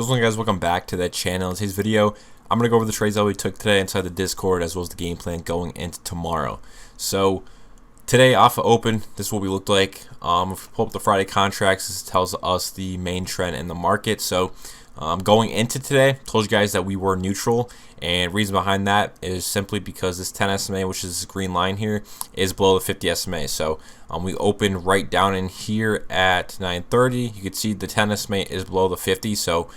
What's going on, guys? Welcome back to that channel. In today's video, I'm going to go over the trades that we took today inside the Discord, as well as the game plan going into tomorrow. So today, off of open, this is what we looked like. If we pull up the Friday contracts, this tells us the main trend in the market. So going into today, told you guys that we were neutral, and reason behind that is simply because this 10 SMA, which is this green line here, is below the 50 SMA. So we opened right down in here at 9:30. You can see the 10 SMA is below the 50. So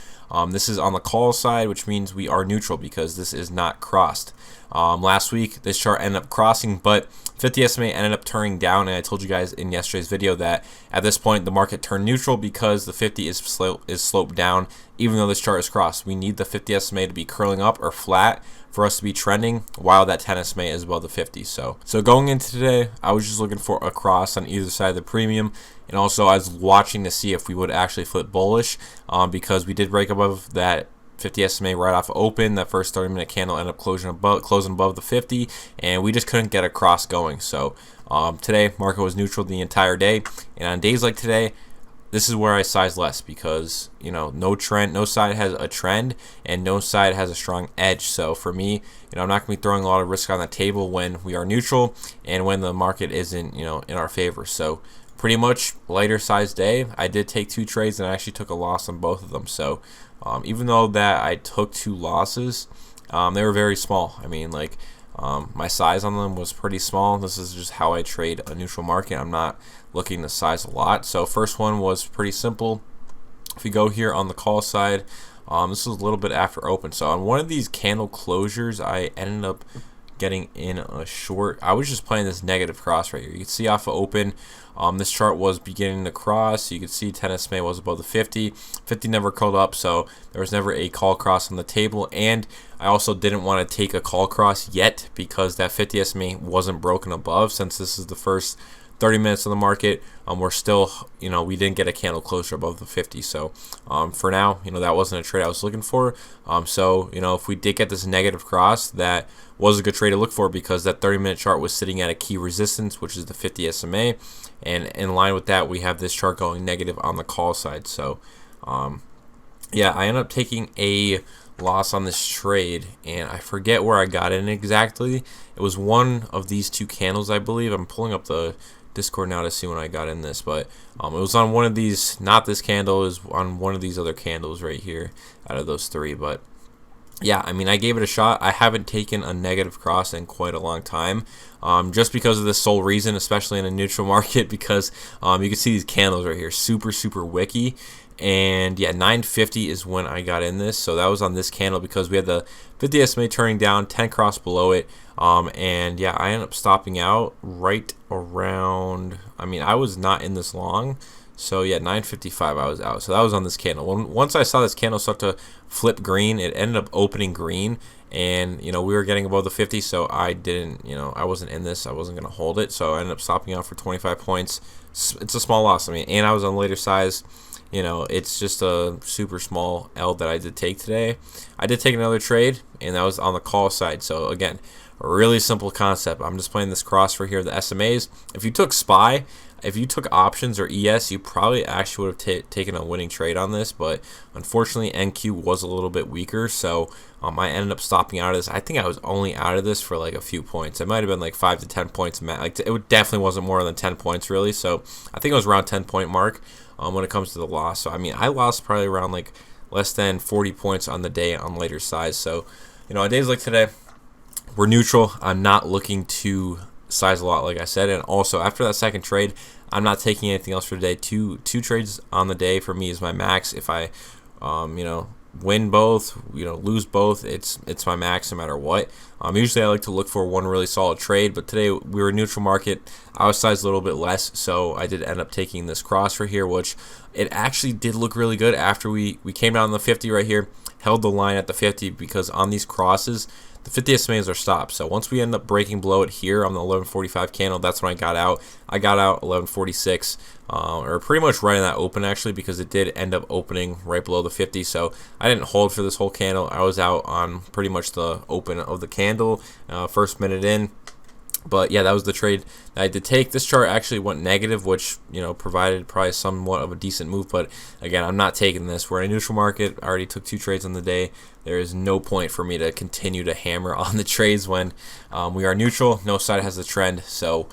this is on the call side, which means we are neutral because this is not crossed. Last week, this chart ended up crossing, but 50 SMA ended up turning down, and I told you guys in yesterday's video that at this point the market turned neutral because the 50 is sloped down. Even though this chart is crossed, we need the 50 SMA to be curling up or flat for us to be trending, while that 10 SMA is above the 50. So going into today, I was just looking for a cross on either side of the premium, and also I was watching to see if we would actually flip bullish, because we did break above that 50 SMA right off open. That first 30-minute candle ended up closing above the 50, and we just couldn't get a cross going. So today, market was neutral the entire day, and on days like today, this is where I size less because, you know, no side has a trend and no side has a strong edge. So for me, I'm not going to be throwing a lot of risk on the table when we are neutral and when the market isn't, in our favor. So pretty much lighter size day. I did take 2 trades and I actually took a loss on both of them. So even though that I took 2 losses, they were very small. I mean, like, my size on them was pretty small. This is just how I trade a neutral market. I'm not looking to size a lot. So first one was pretty simple. If we go here on the call side, this was a little bit after open. So on one of these candle closures, I ended up getting in a short. I was just playing this negative cross right here. You can see off of open, this chart was beginning to cross. You can see 10 SMA was above the 50. 50 never curled up, so there was never a call cross on the table. And I also didn't want to take a call cross yet because that 50 SMA wasn't broken above. Since this is the first 30 minutes of the market, we're still, we didn't get a candle closer above the 50. So for now, that wasn't a trade I was looking for. So if we did get this negative cross, that was a good trade to look for because that 30-minute chart was sitting at a key resistance, which is the 50 SMA, and in line with that, we have this chart going negative on the call side. So yeah, I ended up taking a loss on this trade, and I forget where I got in exactly. It was one of these 2 candles, I believe. I'm pulling up the Discord now to see when I got in this, but it was on one of these, not this candle, it was on one of these other candles right here out of those 3. But yeah, I mean, I gave it a shot. I haven't taken a negative cross in quite a long time, just because of this sole reason, especially in a neutral market, because you can see these candles right here, super wicky. And yeah, 950 is when I got in this. So that was on this candle because we had the 50 SMA turning down, 10 cross below it. And yeah, I ended up stopping out right around, I mean, I was not in this long. So yeah, 955 I was out. So that was on this candle. Once I saw this candle start to flip green, it ended up opening green. And, we were getting above the 50, so I didn't, I wasn't in this. I wasn't going to hold it. So I ended up stopping out for 25 points. It's a small loss. I mean, and I was on later size. It's just a super small L that I did take today. I did take another trade, and that was on the call side. So again, a really simple concept. I'm just playing this cross for here, the SMAs. If you took SPY, if you took options or ES, you probably actually would have taken a winning trade on this, but unfortunately NQ was a little bit weaker, so I ended up stopping out of this. I think I was only out of this for like a few points. It might have been like 5 to 10 points. Like, it definitely wasn't more than 10 points really, so I think it was around 10-point mark when it comes to the loss. So I mean, I lost probably around like less than 40 points on the day on later size. So on days like today, we're neutral. I'm not looking to size a lot, like I said, and also after that second trade, I'm not taking anything else for today. Two trades on the day for me is my max. If I win both, lose both, it's my max no matter what. Usually I like to look for one really solid trade, but today we were a neutral market. I was sized a little bit less, so I did end up taking this cross for here, which it actually did look really good after we came down on the 50 right here, held the line at the 50, because on these crosses, the 50 SMAs are stopped. So once we end up breaking below it here on the 1145 candle, that's when I got out. I got out 1146, or pretty much right in that open actually, because it did end up opening right below the 50. So I didn't hold for this whole candle. I was out on pretty much the open of the candle, first minute in. But yeah, that was the trade that I did take. This chart actually went negative, which, you know, provided probably somewhat of a decent move. But again, I'm not taking this. We're in a neutral market. I already took 2 trades on the day. There is no point for me to continue to hammer on the trades when we are neutral. No side has a trend. So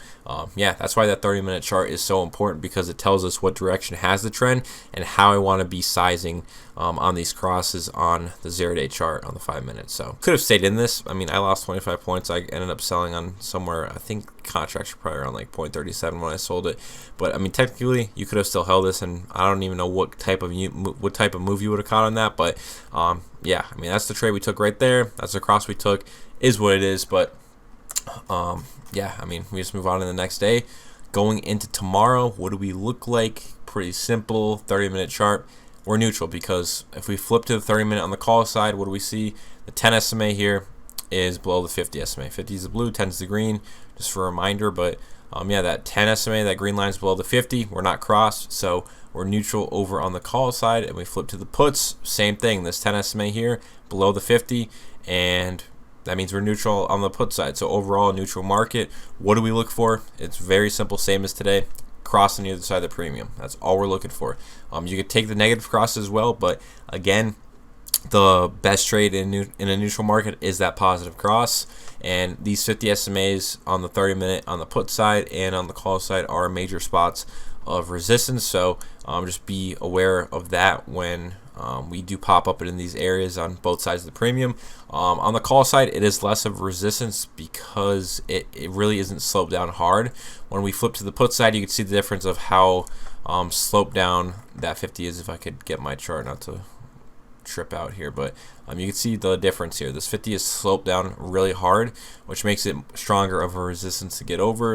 yeah, that's why that 30-minute chart is so important, because it tells us what direction has the trend and how I want to be sizing on these crosses on the 0-day chart on the 5 minutes. So could have stayed in this. I mean, I lost 25 points. I ended up selling on somewhere, I think contracts were probably around like 0.37 when I sold it. But I mean, technically you could have still held this, and I don't even know what type of move you would have caught on that. But yeah, I mean, that's the trade we took right there. That's the cross we took. Is what it is. But yeah, I mean, we just move on to the next day. Going into tomorrow, what do we look like? Pretty simple 30-minute chart. We're neutral, because if we flip to the 30-minute on the call side, what do we see? The 10 SMA here is below the 50 SMA. 50 is the blue, 10 is the green, just for a reminder. But yeah, that 10 SMA, that green line is below the 50. We're not crossed, so we're neutral over on the call side. And we flip to the puts, same thing. This 10 SMA here, below the 50, and that means we're neutral on the put side. So overall, neutral market. What do we look for? It's very simple, same as today. Cross on the other side of the premium. That's all we're looking for. You could take the negative cross as well, but again, the best trade in a neutral market is that positive cross. And these 50 SMAs on the 30-minute on the put side and on the call side are major spots of resistance. So just be aware of that when we do pop up in these areas on both sides of the premium. On the call side, it is less of resistance because it really isn't sloped down hard. When we flip to the put side, you can see the difference of how sloped down that 50 is. If I could get my chart not to trip out here, but you can see the difference here. This 50 is sloped down really hard, which makes it stronger of a resistance to get over.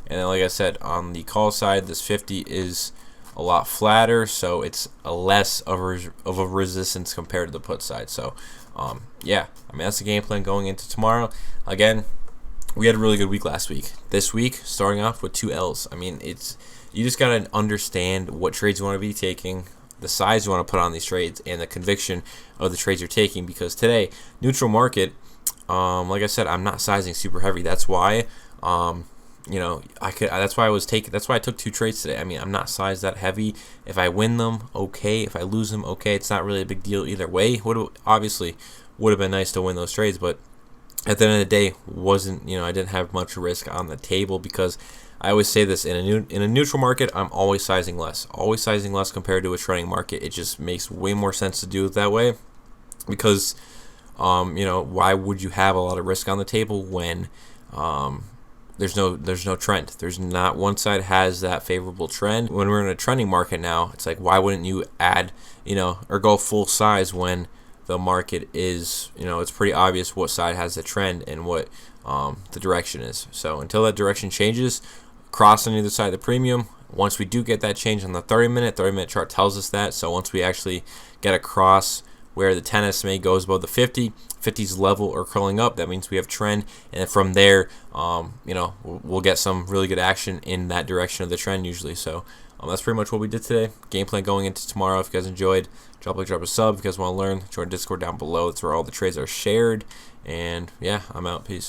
And then, like I said, on the call side, this 50 is a lot flatter, so it's a less of a resistance compared to the put side. So yeah, I mean, that's the game plan going into tomorrow. Again, we had a really good week last week. This week, starting off with 2 L's. I mean, you just gotta understand what trades you want to be taking, the size you want to put on these trades, and the conviction of the trades you're taking. Because today, neutral market, like I said, I'm not sizing super heavy. That's why you know, that's why I took 2 trades today. I mean, I'm not sized that heavy. If I win them, okay. If I lose them, okay. It's not really a big deal either way. Obviously would have been nice to win those trades, but at the end of the day, I didn't have much risk on the table, because I always say this, in a neutral market, I'm always sizing less compared to a trending market. It just makes way more sense to do it that way, because you know, why would you have a lot of risk on the table when there's no trend? There's not one side has that favorable trend. When we're in a trending market now, it's like, why wouldn't you add, or go full size when the market is, it's pretty obvious what side has the trend and what the direction is. So until that direction changes, cross on either side of the premium. Once we do get that change on the 30-minute chart tells us that. So once we actually get a cross where the 10 SMA goes above the 50's level or curling up, that means we have trend, and from there, we'll get some really good action in that direction of the trend usually. So that's pretty much what we did today. Game plan going into tomorrow. If you guys enjoyed, drop a sub. If you guys want to learn, join Discord down below. That's where all the trades are shared. And yeah, I'm out. Peace.